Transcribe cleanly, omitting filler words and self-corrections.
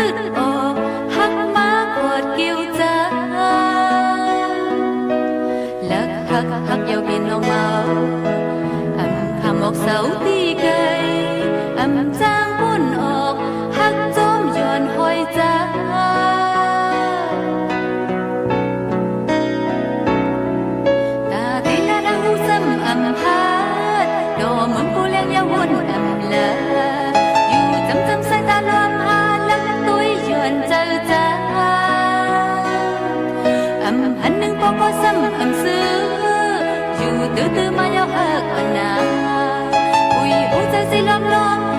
tức ồ hắc má quạt kêu cha lắc hắc hắc dầu biển lòng màu âm kham một sầu ti cây âm giang buồn ọc hắc chôm giòn hoi cha ta tin là đang hú sâm âm hát đồ mừng cô lên nhau hôn âm là dù chấm chấm sai ta loam ha lắc tôi giòn chờ cha âm hân nâng po có sâm âm xưa dù từ từ mà nhau hạc ẩn à ui ôi cha si lom lom